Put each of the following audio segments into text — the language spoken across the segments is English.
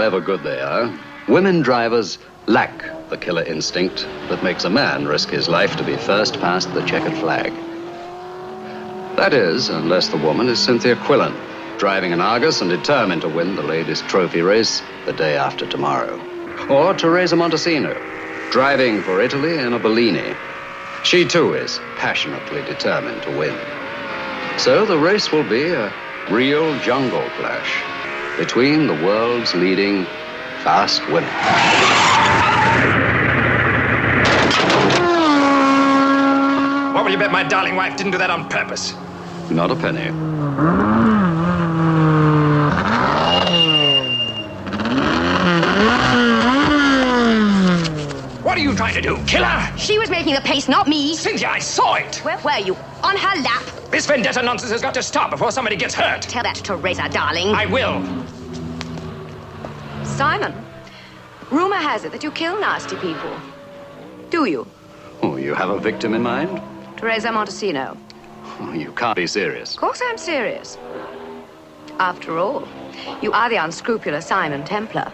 however good they are, women drivers lack the killer instinct that makes a man risk his life to be first past the checkered flag. That is, unless the woman is Cynthia Quillen, driving an Argus and determined to win the ladies' trophy race the day after tomorrow. Or Teresa Montesino, driving for Italy in a Bellini. She, too, is passionately determined to win. So the race will be a real jungle clash between the world's leading fast women. What will you bet my darling wife didn't do that on purpose? Not a penny. What are you trying to do? Kill her? She was making the pace, not me. Cynthia, I saw it. Where were you? On her lap. This vendetta nonsense has got to stop before somebody gets hurt. Tell that to Teresa, darling. I will. Simon, rumor has it that you kill nasty people. Do you? Oh, you have a victim in mind? Teresa Montesino. Oh, you can't be serious. Of course I'm serious. After all, you are the unscrupulous Simon Templar.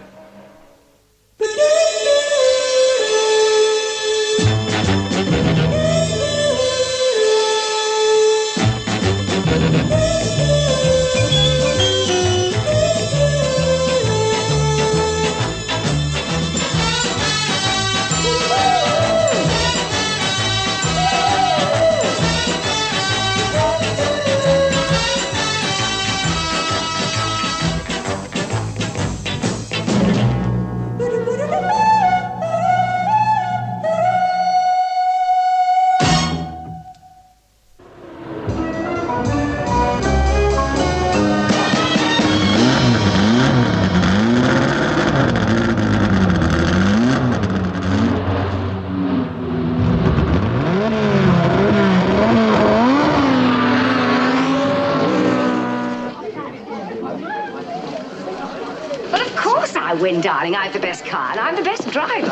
Win, darling. I have the best car, and I'm the best driver.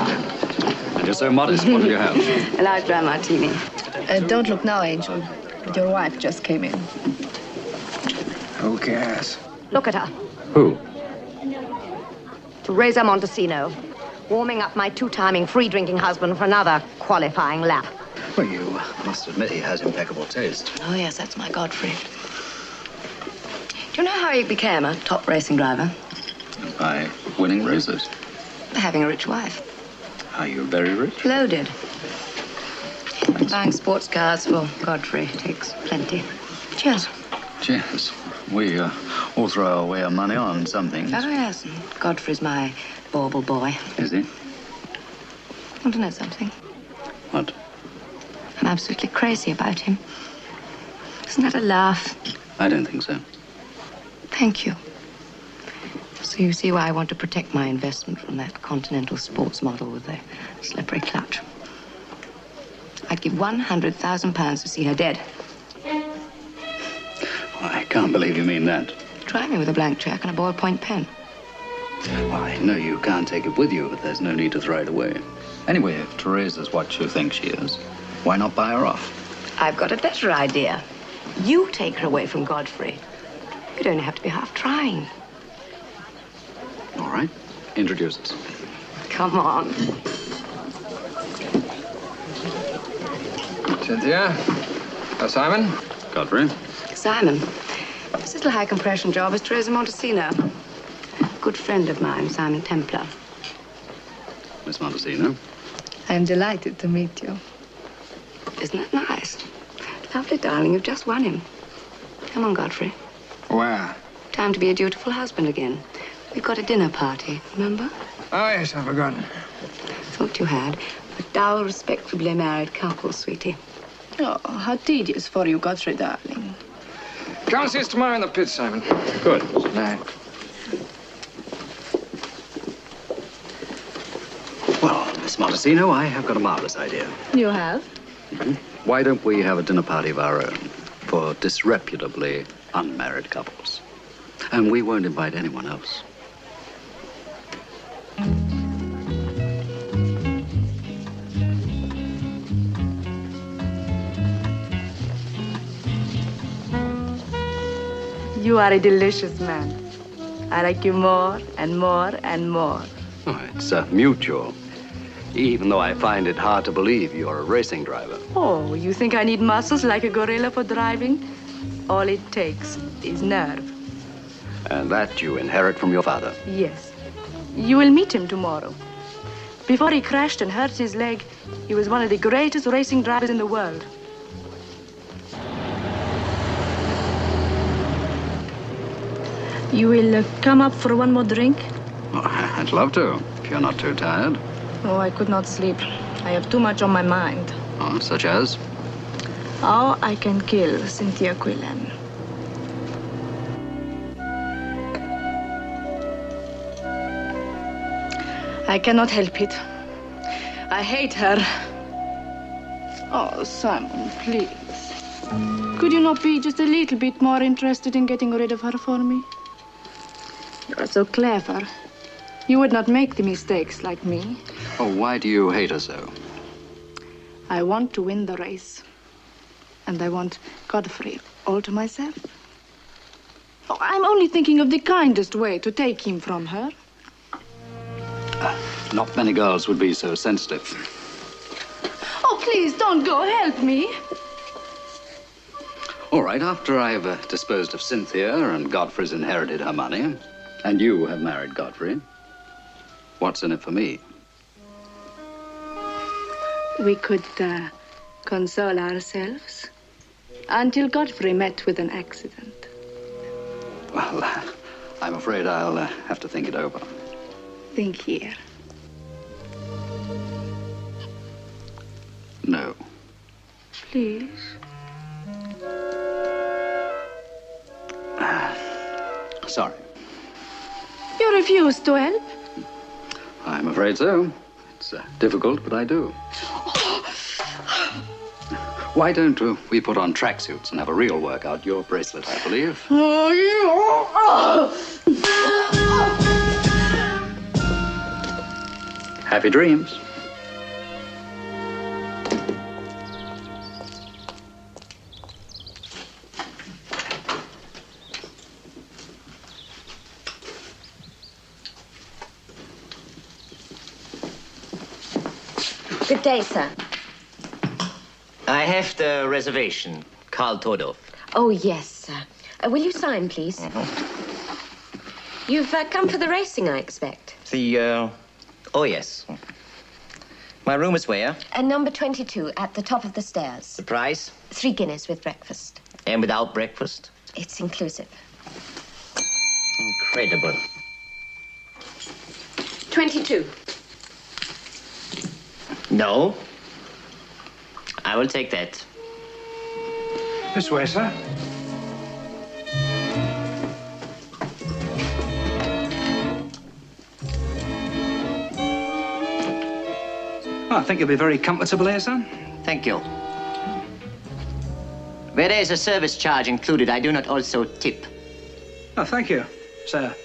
And you're so modest. What do you have? A large dry martini. Don't look now, Angel. Your wife just came in. Who cares? Look at her. Who? Teresa Montesino. Warming up my two-timing, free-drinking husband for another qualifying lap. Well, you must admit he has impeccable taste. Oh, yes, that's my Godfrey. Do you know how he became a top racing driver? By winning races. By having a rich wife. Are you very rich? Loaded. Buying sports cars for Godfrey takes plenty. Cheers. Cheers. We all throw away our money on some things. Oh, yes. And Godfrey's my bauble boy. Is he? Want to know something? What? I'm absolutely crazy about him. Isn't that a laugh? I don't think so. Thank you. So you see why I want to protect my investment from that Continental sports model with the slippery clutch. I'd give £100,000 to see her dead. I can't believe you mean that. Try me with a blank check and a ballpoint pen. Well, I know you can't take it with you, but there's no need to throw it away. Anyway, if Teresa's what you think she is, why not buy her off? I've got a better idea. You take her away from Godfrey. You'd only have to be half trying. All right. Introduce us. Come on. Cynthia? Simon? Godfrey? Simon, this little high-compression job is Teresa Montesino. Good friend of mine, Simon Templar. Miss Montesino? I'm delighted to meet you. Isn't that nice? Lovely, darling. You've just won him. Come on, Godfrey. Where? Time to be a dutiful husband again. We've got a dinner party, remember? Oh, yes, I've forgotten. Thought you had. A dull, respectably married couple, sweetie. Oh, how tedious for you, Godfrey, darling. Come see us tomorrow in the pit, Simon. Good. Good night. Well, Miss Montesino, I have got a marvelous idea. You have? Why don't we have a dinner party of our own for disreputably unmarried couples? And we won't invite anyone else. You are a delicious man. I like you more and more and more. Oh, it's mutual. Even though I find it hard to believe you're a racing driver. Oh, you think I need muscles like a gorilla for driving? All it takes is nerve. And that you inherit from your father. Yes. You will meet him tomorrow. Before he crashed and hurt his leg, he was one of the greatest racing drivers in the world. You will come up for one more drink? Oh, I'd love to, if you're not too tired. Oh, I could not sleep. I have too much on my mind. Oh, such as? How I can kill Cynthia Quillen. I cannot help it. I hate her. Oh, Simon, please. Could you not be just a little bit more interested in getting rid of her for me? You are so clever. You would not make the mistakes like me. Oh, why do you hate her so? I want to win the race. And I want Godfrey all to myself. Oh, I'm only thinking of the kindest way to take him from her. Not many girls would be so sensitive. Oh, please, don't go. Help me. All right, after I've disposed of Cynthia and Godfrey's inherited her money, and you have married Godfrey, what's in it for me? We could console ourselves until Godfrey met with an accident. Well, I'm afraid I'll have to think it over. Think here. No. Please. Sorry. You refuse to help? I'm afraid so. It's difficult, but I do. Why don't we put on tracksuits and have a real workout? Your bracelet, I believe. Happy dreams. Good day, sir. I have the reservation. Karl Todorf. Oh, yes, sir. Will you sign, please? You've come for the racing, I expect. Oh, yes. My room is where? Number 22, at the top of the stairs. The price? 3 guineas with breakfast. And without breakfast? It's inclusive. Incredible. 22. No. I will take that. This way, sir. Oh, I think you'll be very comfortable here, son. Thank you. Where there is a service charge included, I do not also tip. Oh, thank you, sir.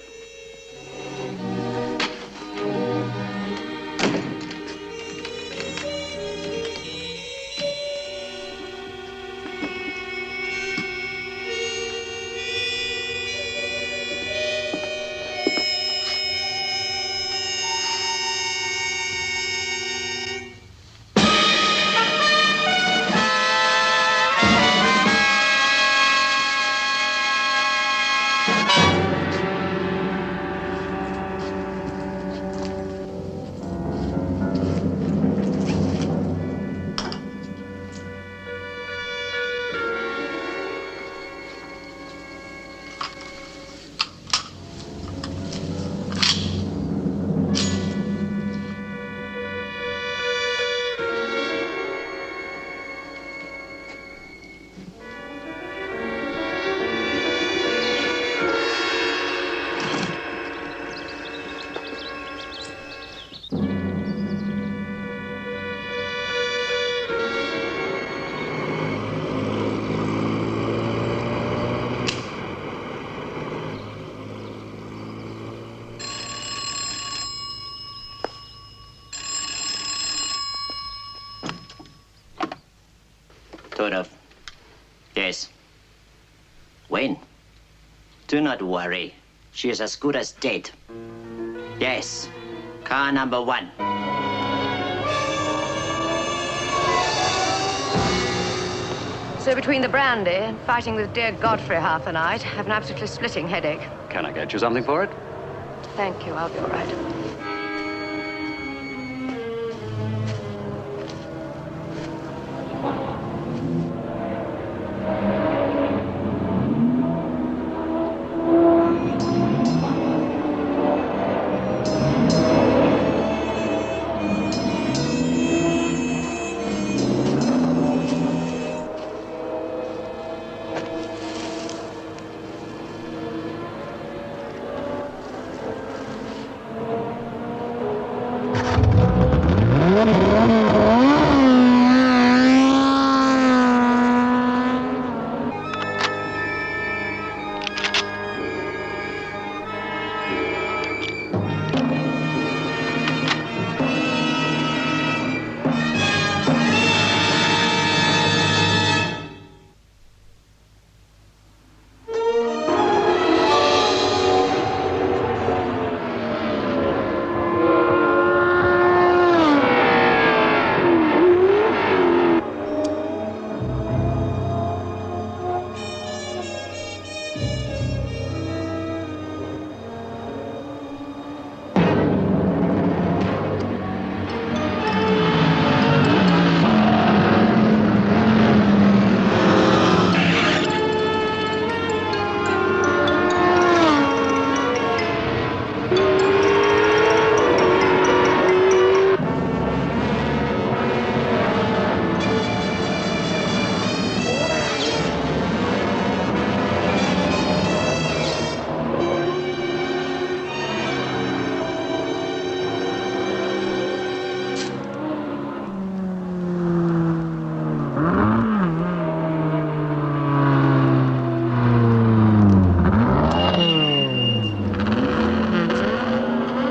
Todorf. Yes. When? Do not worry. She is as good as dead. Yes. Car number 1. So between the brandy and fighting with dear Godfrey half the night, I have an absolutely splitting headache. Can I get you something for it? Thank you, I'll be all right.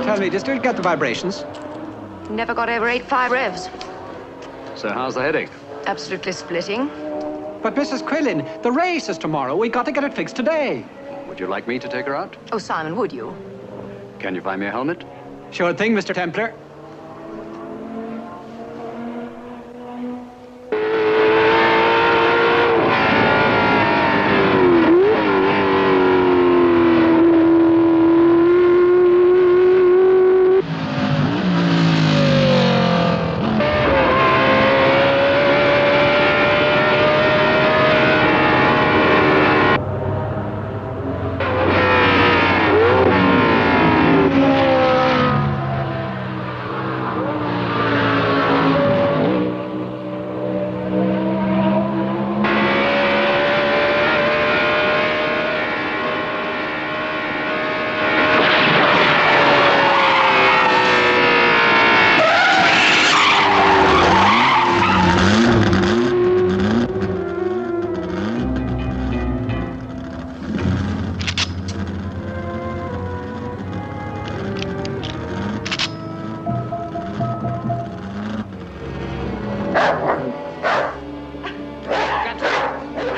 Tell me, do you still get the vibrations? Never got over 8.5 revs. So how's the headache? Absolutely splitting. But Mrs. Quillen, the race is tomorrow. We got to get it fixed today. Would you like me to take her out? Oh, Simon, would you? Can you find me a helmet? Sure thing, Mr. Templar.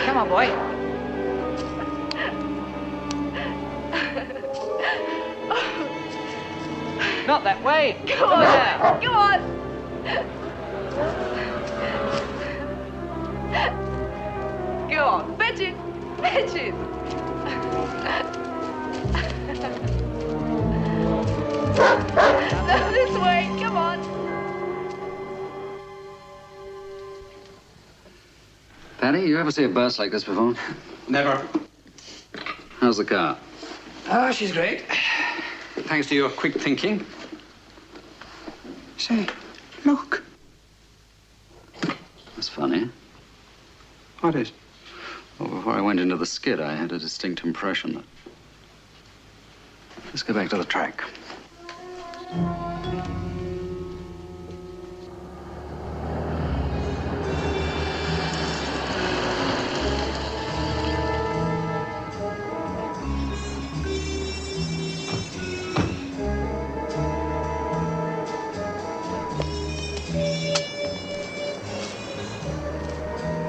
Come on, boy. Not that way. Go on now. Go on. Go on. Fetch it. Fetch it. No, this way. Come on. Paddy, you ever see a burst like this before? Never. How's the car? Oh, she's great. Thanks to your quick thinking. Say, look. That's funny. What is? Well, before I went into the skid, I had a distinct impression that... Let's go back to the track.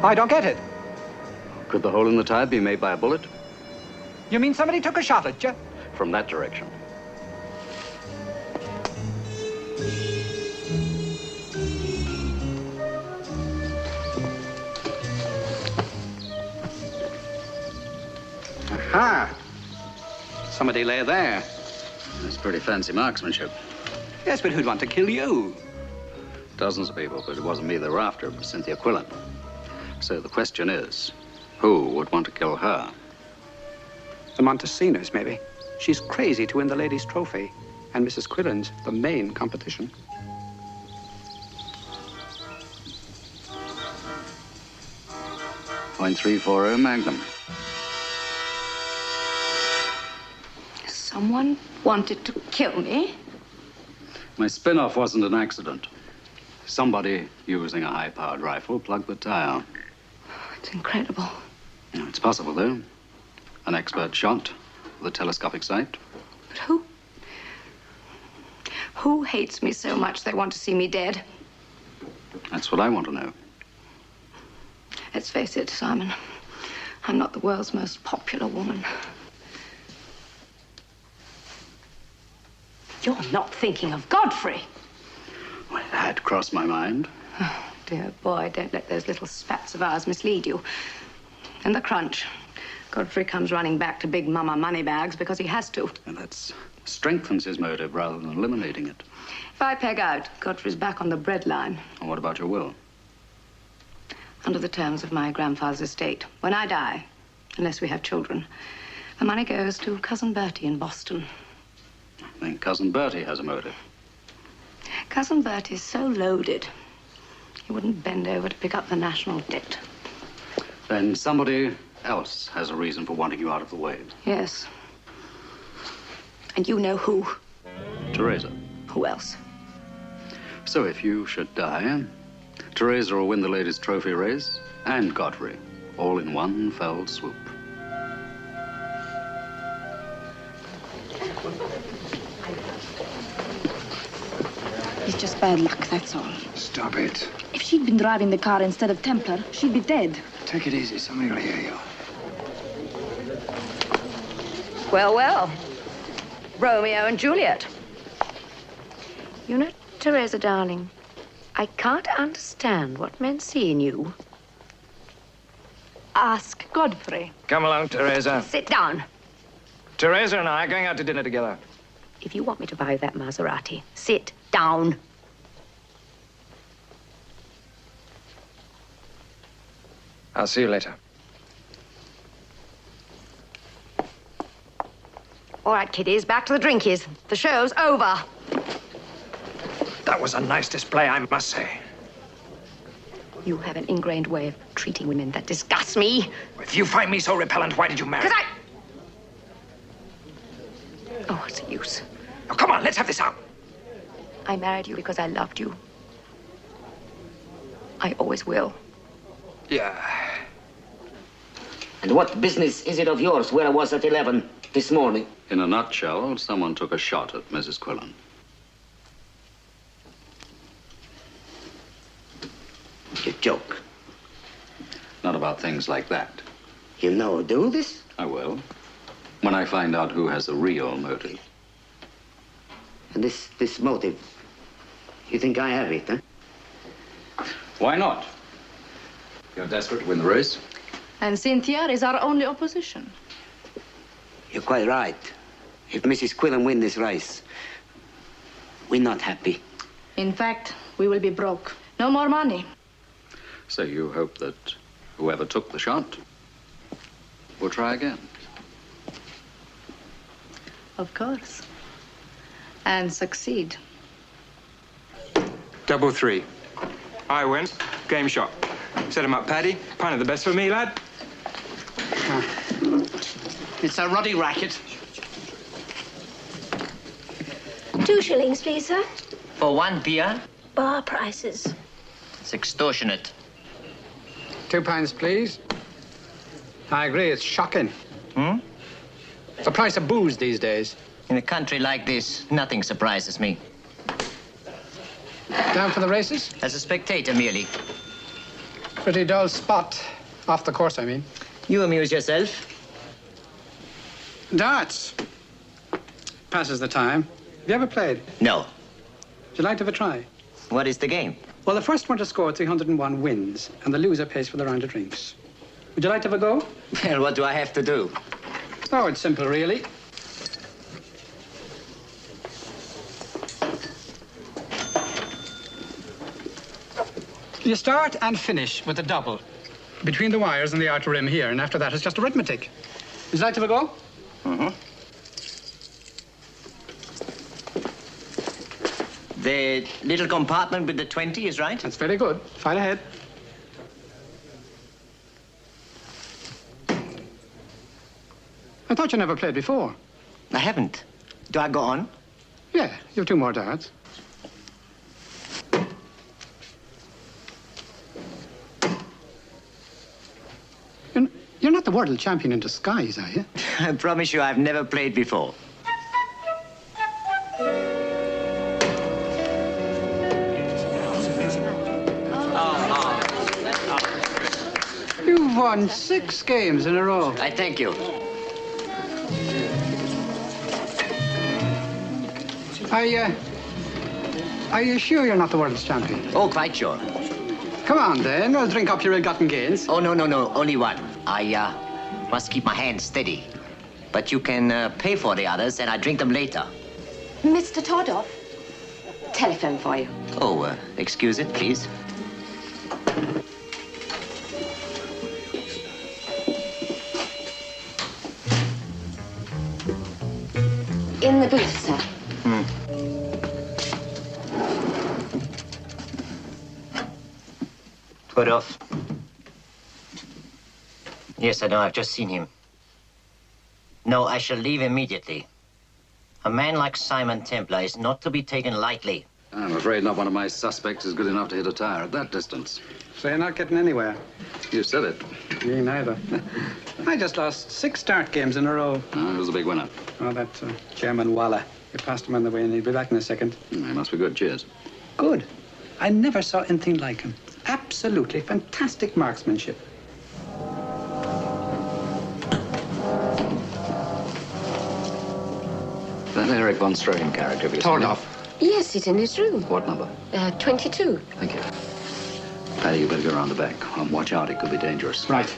I don't get it. Could the hole in the tire be made by a bullet? You mean somebody took a shot at you? from that direction. Aha! Somebody lay there. That's pretty fancy marksmanship. Yes, but who'd want to kill you? Dozens of people, but it wasn't me they were after. It was Cynthia Quillen. So the question is, who would want to kill her? The Montesinos, maybe. She's crazy to win the ladies' trophy. And Mrs. Quillen's the main competition. .340 Magnum. Someone wanted to kill me. My spin-off wasn't an accident. Somebody using a high-powered rifle plugged the tire. It's incredible. Yeah, it's possible, though. An expert shot with a telescopic sight. But who? Who hates me so much they want to see me dead? That's what I want to know. Let's face it, Simon. I'm not the world's most popular woman. You're not thinking of Godfrey. Well, it had crossed my mind. Oh, dear boy, don't let those little spats of ours mislead you. In the crunch, Godfrey comes running back to Big Mama Moneybags because he has to. And that strengthens his motive rather than eliminating it. If I peg out, Godfrey's back on the breadline. And what about your will? Under the terms of my grandfather's estate, when I die, unless we have children, the money goes to Cousin Bertie in Boston. I think Cousin Bertie has a motive. Cousin Bertie's so loaded, he wouldn't bend over to pick up the national debt. Then somebody else has a reason for wanting you out of the way. Yes. And you know who? Teresa. Who else? So if you should die, Teresa will win the ladies' trophy race and Godfrey, all in one fell swoop. It's just bad luck, that's all. Stop it. If she'd been driving the car instead of Templar, she'd be dead. Take it easy. Somebody will hear you. Well, well. Romeo and Juliet. You know, Teresa, darling, I can't understand what men see in you. Ask Godfrey. Come along, Teresa. Sit down. Teresa and I are going out to dinner together. If you want me to buy that Maserati, sit down. I'll see you later. All right, kiddies, back to the drinkies. The show's over. That was a nice display, I must say. You have an ingrained way of treating women that disgusts me. If you find me so repellent, why did you marry? Because Oh, what's the use? Now, come on, let's have this out. I married you because I loved you. I always will. Yeah. And what business is it of yours where I was at 11 this morning? In a nutshell, someone took a shot at Mrs. Quillen. You joke. Not about things like that. You know do this? I will. When I find out who has the real motive. And this motive, you think I have it, huh? Why not? You're desperate to win the race? And Cynthia is our only opposition. You're quite right. If Mrs. Quillen win this race, we're not happy. In fact, we will be broke. No more money. So you hope that whoever took the shot will try again? Of course. And succeed. 3-3. I win. Game shot. Set him up, Paddy. Pint of the best for me, lad. It's a ruddy racket. 2 shillings, please, sir. For 1 beer? Bar prices. It's extortionate. £2, please. I agree, it's shocking. The price of booze these days. In a country like this, nothing surprises me. Down for the races? As a spectator, merely. Pretty dull spot. Off the course, I mean. You amuse yourself. Darts. passes the time. Have you ever played? No. Would you like to have a try? What is the game? Well, the first one to score 301 wins, and the loser pays for the round of drinks. Would you like to have a go? Well, what do I have to do? Oh, it's simple, really. You start and finish with a double between the wires and the outer rim here, and after that it's just arithmetic. Would you like to have a go? Mm-hmm. The little compartment with the 20 is right? That's very good. Fire ahead. I thought you never played before. I haven't. Do I go on? Yeah, you've 2 more darts. You're not the world champion in disguise, are you? I promise you I've never played before. You've won 6 games in a row. I thank you. Are you sure you're not the world's champion? Oh, quite sure. Come on, then. We'll drink up your ill-gotten gains. Oh, no. Only one. I must keep my hands steady. But you can pay for the others, and I drink them later. Mr. Todoff, telephone for you. Oh, excuse it, please. In the booth, sir. Todoff. Yes, I know. I've just seen him. No, I shall leave immediately. A man like Simon Templar is not to be taken lightly. I'm afraid not one of my suspects is good enough to hit a tire at that distance. So you're not getting anywhere. You said it. Me neither. I just lost 6 dart games in a row. Who was the big winner? Oh, that Chairman Waller. You passed him on the way, and he'll be back in a second. He must be good. Cheers. Good. I never saw anything like him. Absolutely fantastic marksmanship. That Eric von Stroheim character of yours. Todoff. Yes, he's in his room. What number? 22. Thank you. Paddy, you better go around the back. Watch out, it could be dangerous. Right.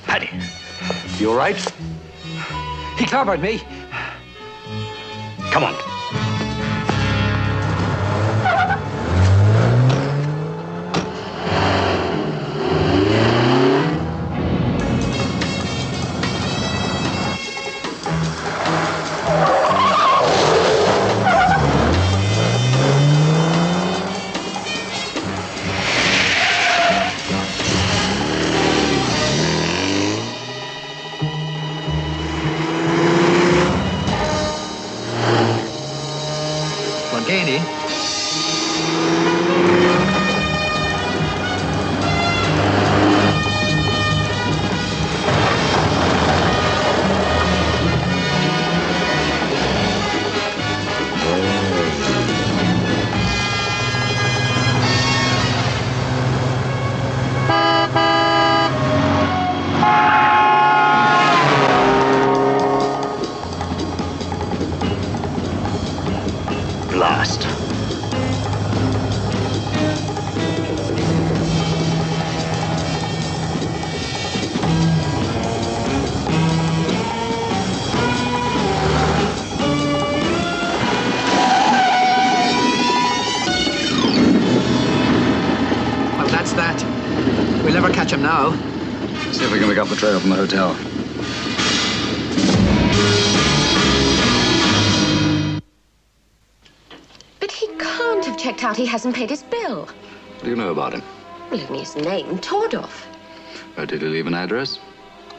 Paddy, you all right? He clobbered me. Come on. Morgani? Blast. catch him now. See if we can pick up the trail from the hotel. But he can't have checked out. He hasn't paid his bill. What do you know about him? Well, only his name, Tordorf. Did he leave an address?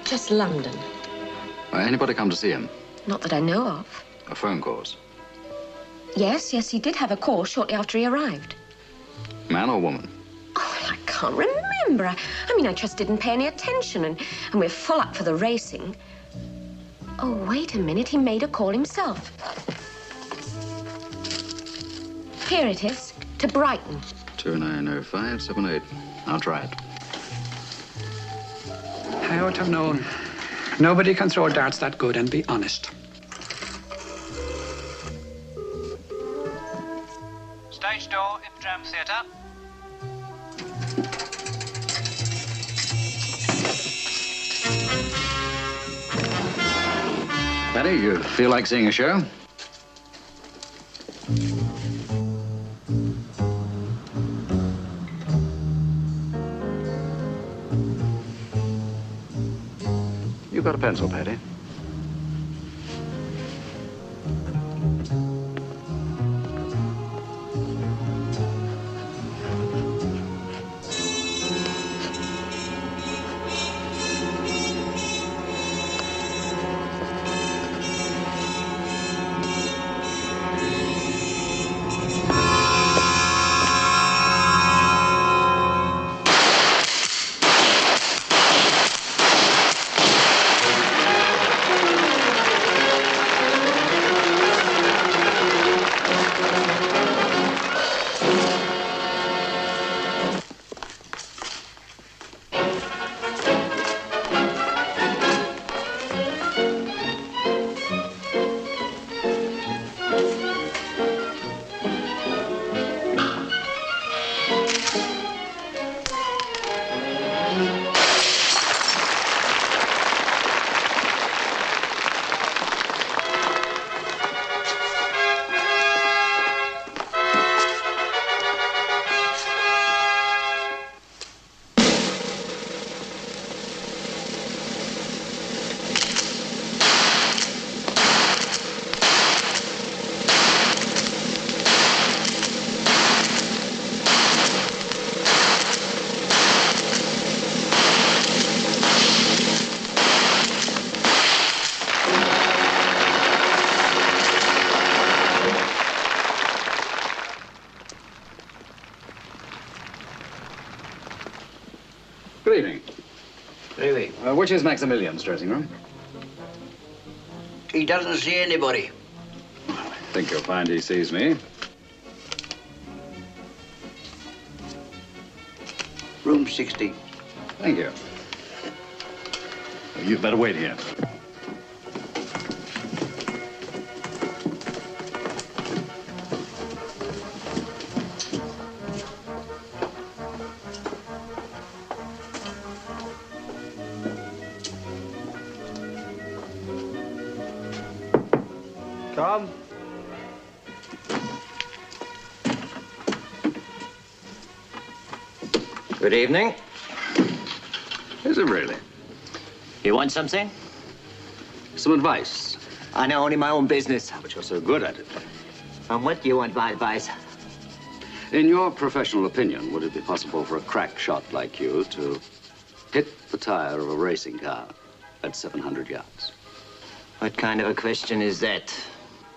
Just London. Anybody come to see him? Not that I know of. A phone calls. Yes, he did have a call shortly after he arrived. Man or woman? Oh, well, I can't remember. I just didn't pay any attention, and we're full up for the racing. Oh, wait a minute. He made a call himself. Here it is, to Brighton. 290578. I'll try it. I ought to have known. Nobody can throw darts that good and be honest. Stage door, Ipdram Theatre. Betty, you feel like seeing a show? You got a pencil, Patty? Good evening. Good evening. Which is Maximilian's dressing room? He doesn't see anybody. I think you'll find he sees me. Room 60. Thank you. You'd better wait here. Come. Good evening. Is it really? You want something? Some advice. I know only my own business. But you're so good at it. And what do you want my advice? In your professional opinion, would it be possible for a crack shot like you to hit the tire of a racing car at 700 yards? What kind of a question is that?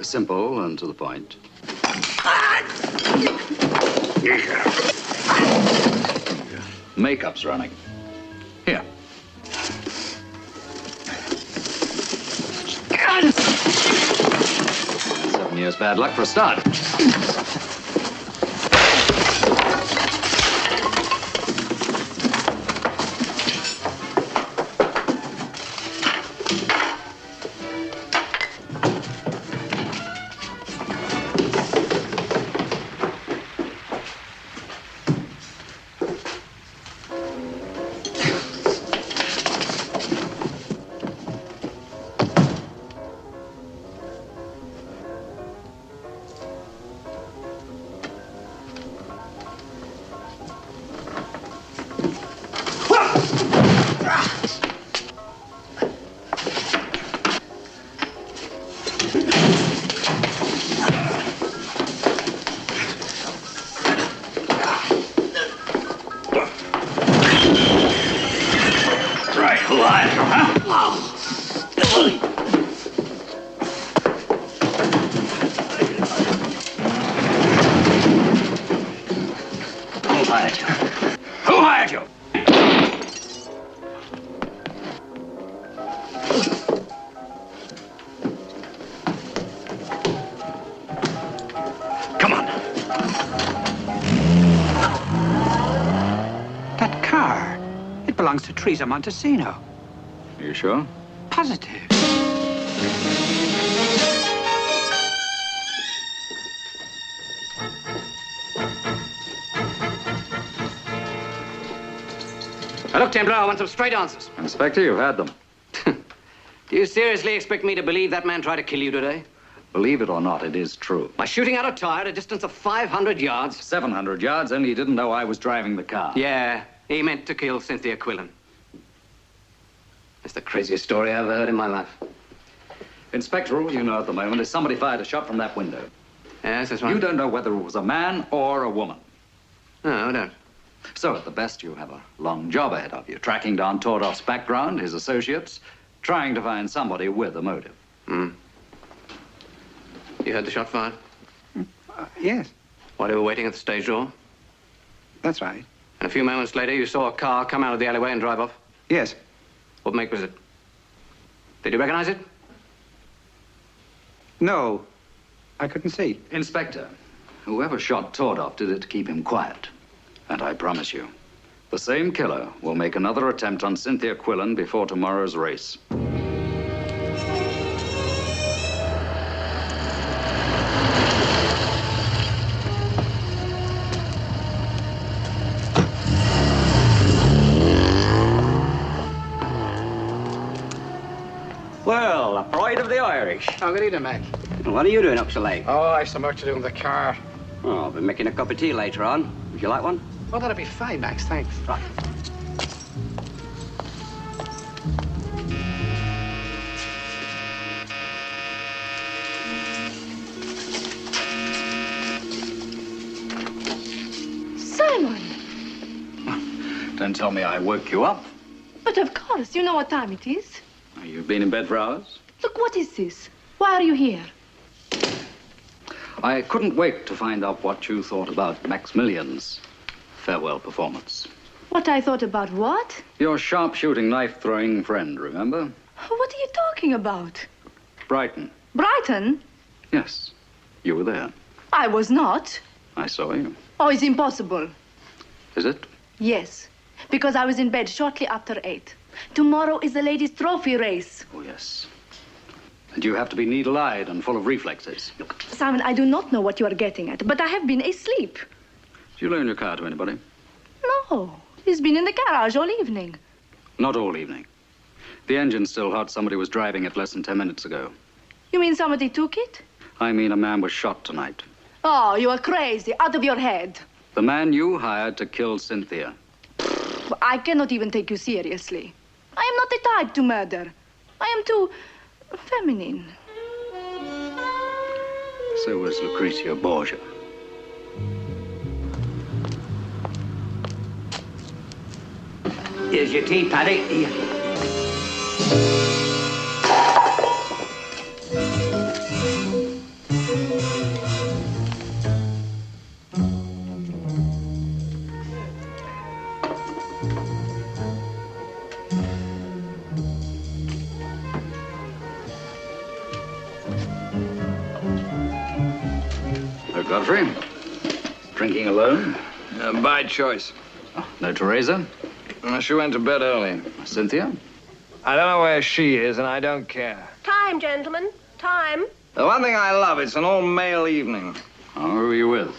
Simple and to the point. Makeup's running. Here. 7 years bad luck for a start. That car, it belongs to Teresa Montesino. Are you sure? Positive. Now, look, Templar, I want some straight answers. Inspector, you've had them. Do you seriously expect me to believe that man tried to kill you today? Believe it or not, it is true. By shooting out a tire at a distance of 500 yards? 700 yards, and he didn't know I was driving the car. Yeah, he meant to kill Cynthia Quillen. It's the craziest story I ever heard in my life. Inspector, all you know at the moment is somebody fired a shot from that window. Yes, that's right. You don't know whether it was a man or a woman. No, I don't. So at the best, you have a long job ahead of you, tracking down Tordoff's background, his associates, trying to find somebody with a motive. Hmm. You heard the shot fired? Yes, While they were waiting at the stage door? that's right. And a few moments later, you saw a car come out of the alleyway and drive off? Yes. What make was it? Did you recognize it? No, I couldn't see. Inspector, whoever shot Tordoff did it to keep him quiet. And I promise you, the same killer will make another attempt on Cynthia Quillen before tomorrow's race. Well, the pride of the Irish. Oh, good evening, Mac. What are you doing up so late? Oh, I've some work to do in the car. Oh, I'll be making a cup of tea later on. Would you like one? Oh, that'll be fine, Max, thanks. Right. Simon! Don't tell me I woke you up. But of course, you know what time it is. You've been in bed for hours? Look, what is this? Why are you here? I couldn't wait to find out what you thought about Maximilian's farewell performance. What I thought about what? Your sharpshooting, knife-throwing friend, remember? What are you talking about? Brighton. Brighton? Yes, you were there. I was not. I saw you. Oh, it's impossible. Is it? Yes, because I was in bed shortly after 8. Tomorrow is the ladies' trophy race. Oh, yes. And you have to be needle-eyed and full of reflexes. Look, Simon, I do not know what you are getting at, but I have been asleep. Did you loan your car to anybody? No, he's been in the garage all evening. Not all evening. The engine's still hot. Somebody was driving it less than 10 minutes ago. You mean somebody took it? I mean, a man was shot tonight. Oh, you are crazy, out of your head. The man you hired to kill Cynthia. I cannot even take you seriously. I am not the type to murder. I am too feminine. So was Lucrezia Borgia. Here's your tea, Paddy. Here. Godfrey, drinking alone? By choice. Oh, no Teresa? She went to bed early. Cynthia? I don't know where she is, and I don't care. Time, gentlemen. Time. The one thing I love, it's an all-male evening. Oh, who are you with?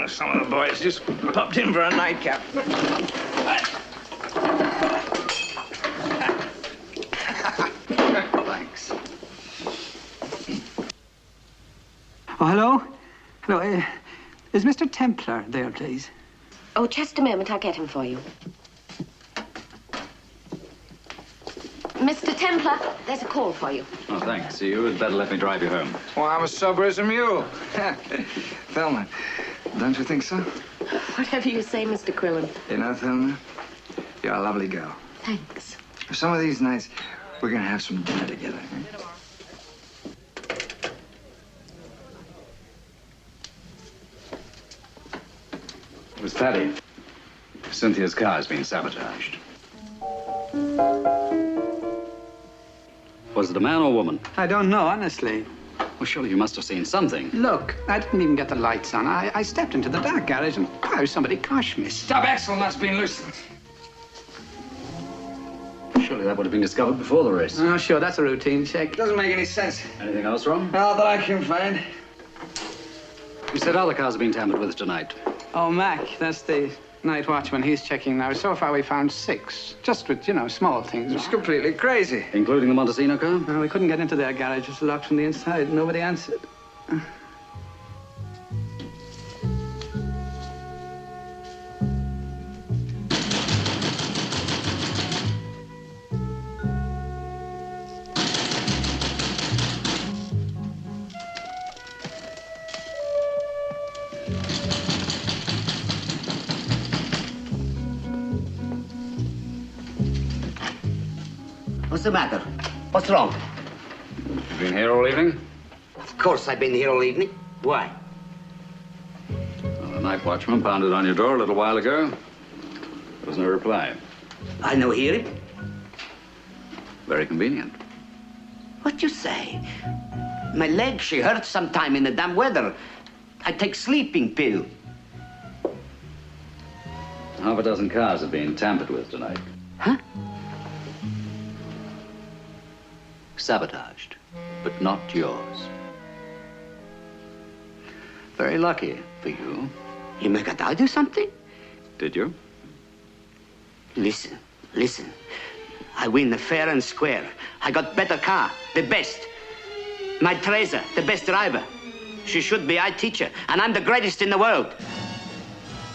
Some of the boys just popped in for a nightcap. Thanks. Oh, hello? Hello, is Mr. Templar there, please? Oh, just a moment. I'll get him for you. Mr. Templar, there's a call for you. Oh, thanks. You had better let me drive you home. Well, I'm as sober as a mule. Thelma, don't you think so? Whatever you say, Mr. Quillen. You know, Thelma, you're a lovely girl. Thanks. Some of these nights, we're going to have some dinner together. It was Paddy. Cynthia's car has been sabotaged. Was it a man or woman? I don't know, honestly. Well, surely you must have seen something. Look, I didn't even get the lights on. I stepped into the dark garage and somebody crashed me. Stop axle must have been loosened. Surely that would have been discovered before the race. Oh, sure, that's a routine check. Doesn't make any sense. Anything else wrong? Not that I can find. You said other cars have been tampered with tonight. Oh, Mac, that's the night watchman. He's checking now. So far, we found 6. Just with, small things. It's completely crazy. Including the Montesino car? No, we couldn't get into their garage. It was locked from the inside. Nobody answered. What's the matter? What's wrong? You've been here all evening? Of course I've been here all evening. Why? Well, the night watchman pounded on your door a little while ago. There was no reply. I no hear him. Very convenient. What you say? My leg, she hurts sometime in the damn weather. I take sleeping pill. Half a dozen cars have been tampered with tonight. Huh? Sabotaged, but not yours. Very lucky for you. You make I do something? Did you? Listen. I win the fair and square. I got better car, the best. My Teresa, the best driver. She should be, I teach her, and I'm the greatest in the world.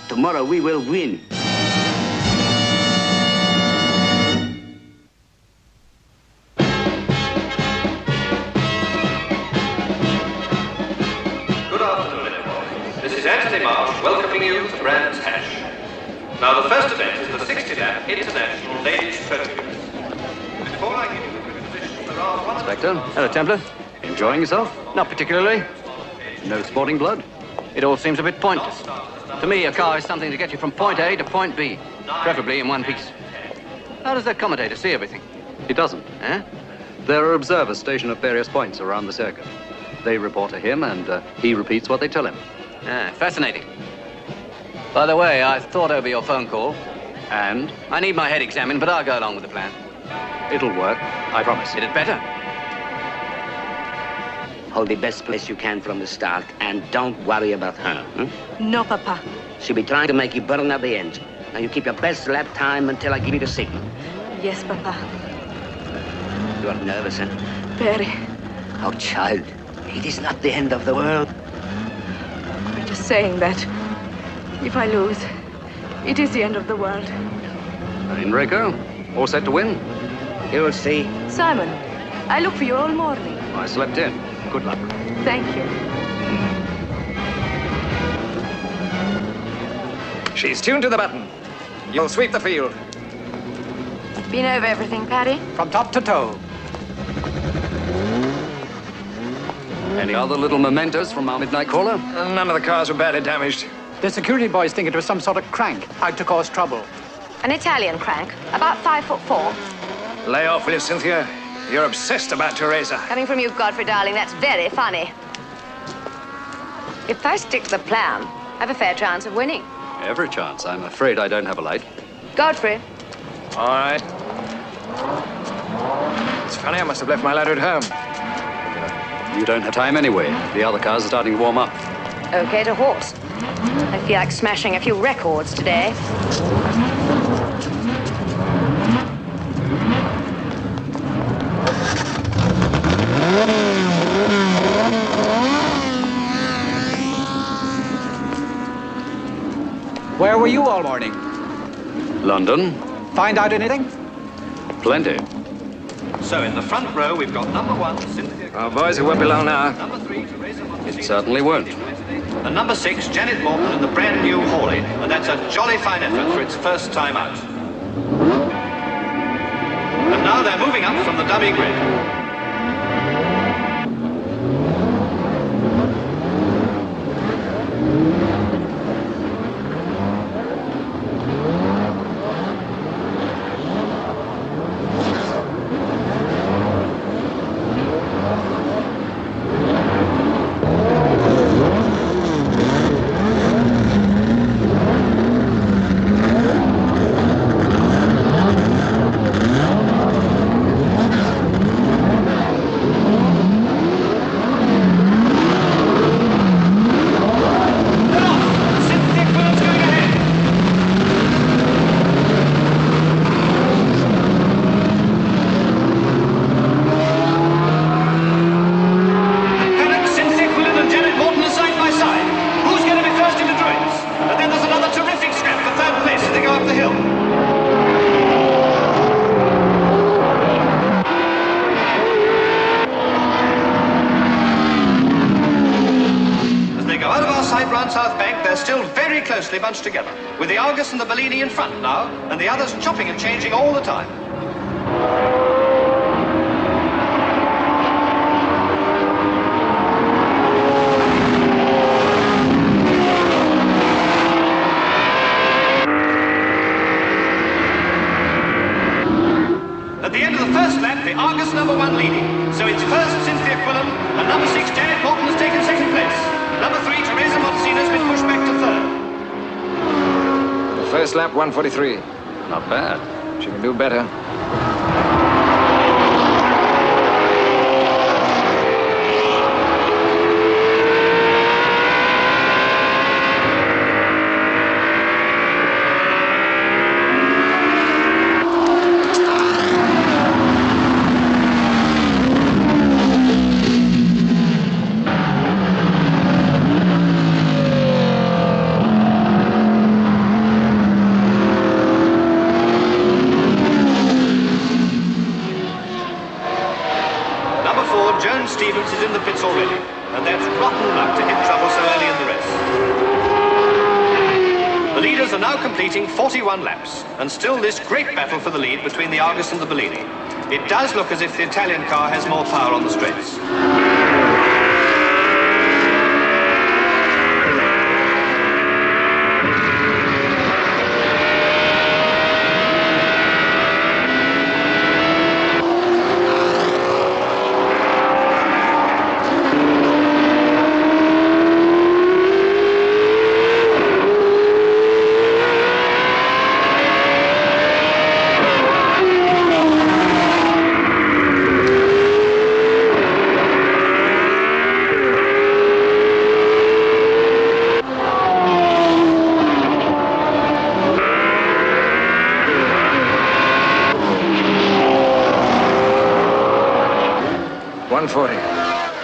Tomorrow we will win. Good afternoon, everyone. This is Anthony Marsh welcoming you to Brands Hatch. Now, the first event is the 60-lap International Ladies Trophy Race. Before I give you the quick positions, there are one... Inspector. Hello, Templar. Enjoying yourself? Not particularly. No sporting blood? It all seems a bit pointless. To me, a car is something to get you from point A to point B, preferably in one piece. How does the commentator see everything? He doesn't. Eh? There are observers stationed at various points around the circuit. They report to him, and he repeats what they tell him. Ah, fascinating. By the way, I've thought over your phone call. And? I need my head examined, but I'll go along with the plan. It'll work, I promise. Did it better? Hold the best place you can from the start, and don't worry about her. No, Papa. She'll be trying to make you burn out the engine. Now you keep your best lap time until I give you the signal. Yes, Papa. You are nervous, huh? Very. Oh, child, it is not the end of the world. I'm just saying that if I lose, it is the end of the world. Enrico, all set to win? You'll see. Simon, I look for you all morning. I slept in. Good luck. Thank you. She's tuned to the button. You'll sweep the field. Been over everything, Paddy? From top to toe. Any other little mementos from our midnight caller? None of the cars were badly damaged. The security boys think it was some sort of crank out to cause trouble. An Italian crank, about 5'4". Lay off, will you, Cynthia? You're obsessed about Teresa. Coming from you, Godfrey, darling, that's very funny. If I stick to the plan, I have a fair chance of winning. Every chance. I'm afraid I don't have a light. Godfrey. All right. It's funny, I must have left my ladder at home. You don't have time anyway. The other cars are starting to warm up. Okay to horse. I feel like smashing a few records today. Where were you all morning? London? Find out anything? Plenty. So, in the front row, we've got number 1, Cynthia... Oh, boys, it won't be long now. Number 3, Teresa Montesino. It certainly won't. And number 6, Janet Morton and the brand new Hawley. And that's a jolly fine effort for its first time out. And now they're moving up from the dummy grid. side round South Bank, they're still very closely bunched together, with the Argus and the Bellini in front now, and the others chopping and changing all the time. At the end of the first lap, the Argus number 1 leading. So it's first Cynthia Quillen, and number 6 Janet Morton has taken second place. Number 3 Teresa Montesina has been pushed back to third. The first lap, 1:43. Not bad. She can do better. Stevens is in the pits already, and that's rotten luck to hit trouble so early in the race. The leaders are now completing 41 laps, and still this great battle for the lead between the Argus and the Bellini. It does look as if the Italian car has more power on the straights.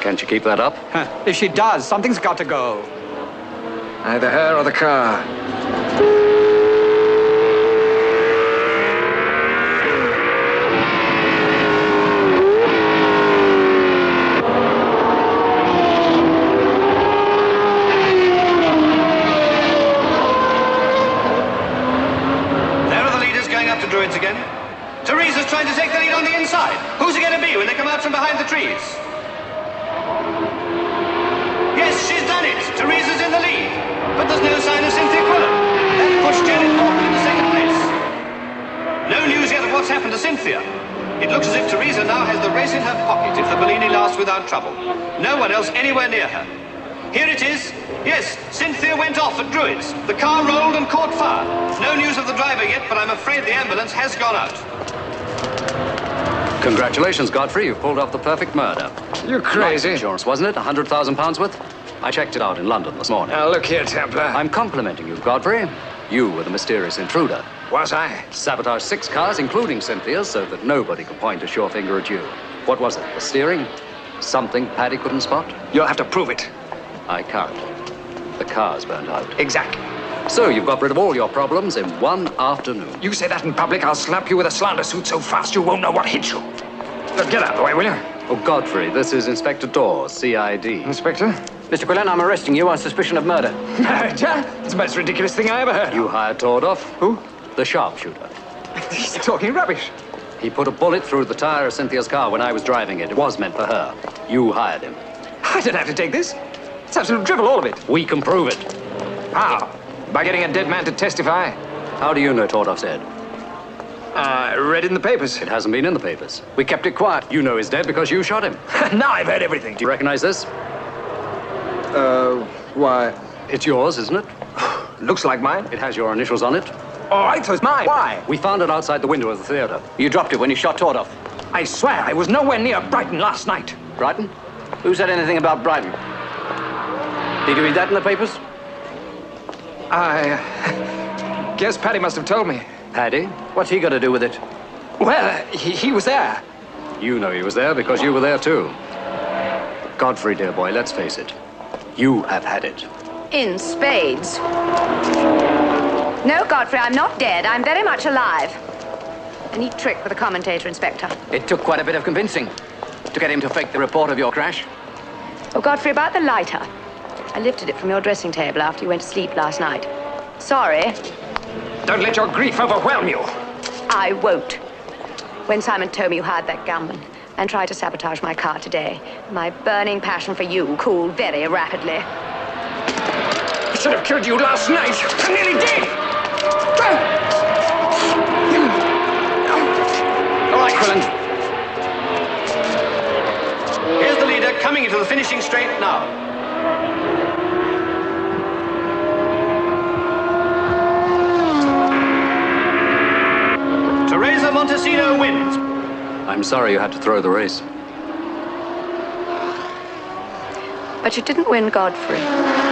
Can't you keep that up? If she does, something's got to go. Either her or the car. There are the leaders going up to Druids again. Teresa's trying to take the lead on the inside. Who's it going to be when they come out from behind the trees? Yes, she's done it. Teresa's in the lead. But there's no sign of Cynthia Quillen. That pushed Janet Morton into second place. No news yet of what's happened to Cynthia. It looks as if Teresa now has the race in her pocket if the Bellini lasts without trouble. No one else anywhere near her. Here it is. Yes, Cynthia went off at Druids. The car rolled and caught fire. No news of the driver yet, but I'm afraid the ambulance has gone out. Congratulations, Godfrey. You've pulled off the perfect murder. You crazy? Life insurance, wasn't it? £100,000 worth? I checked it out in London this morning. Now, look here, Templar. I'm complimenting you, Godfrey. You were the mysterious intruder. Was I? Sabotaged 6 cars, including Cynthia's, so that nobody could point a sure finger at you. What was it? The steering? Something Paddy couldn't spot? You'll have to prove it. I can't. The car's burned out. Exactly. So you've got rid of all your problems in one afternoon. You say that in public, I'll slap you with a slander suit so fast you won't know what hit you. Just get out of the way, will you? Oh, Godfrey, this is Inspector Dawes, CID. Inspector? Mr. Quillen, I'm arresting you on suspicion of murder. Murder? It's the most ridiculous thing I ever heard. You hired Tordoff? Who? The sharpshooter. He's talking rubbish. He put a bullet through the tire of Cynthia's car when I was driving it. It was meant for her. You hired him. I don't have to take this. It's absolute drivel, all of it. We can prove it. How? By getting a dead man to testify? How do you know Tordoff's dead? I read it in the papers. It hasn't been in the papers. We kept it quiet. You know he's dead because you shot him. Now I've heard everything. Do you recognize this? Why? It's yours, isn't it? Looks like mine. It has your initials on it. All right, so it's mine. Why? We found it outside the window of the theater. You dropped it when you shot Tordoff. I swear I was nowhere near Brighton last night. Brighton? Who said anything about Brighton? Did you read that in the papers? I guess Paddy must have told me. Paddy? What's he got to do with it? Well, he was there. You know he was there because you were there too. Godfrey, dear boy, let's face it. You have had it. In spades. No, Godfrey, I'm not dead. I'm very much alive. A neat trick with a commentator, Inspector. It took quite a bit of convincing to get him to fake the report of your crash. Oh, Godfrey, about the lighter. I lifted it from your dressing table after you went to sleep last night. Sorry. Don't let your grief overwhelm you. I won't. When Simon told me you hired that gunman and tried to sabotage my car today, my burning passion for you cooled very rapidly. I should have killed you last night. I nearly did. All right, Quillen. Here's the leader coming into the finishing straight now. Teresa Montesino wins. I'm sorry you had to throw the race. But you didn't win Godfrey.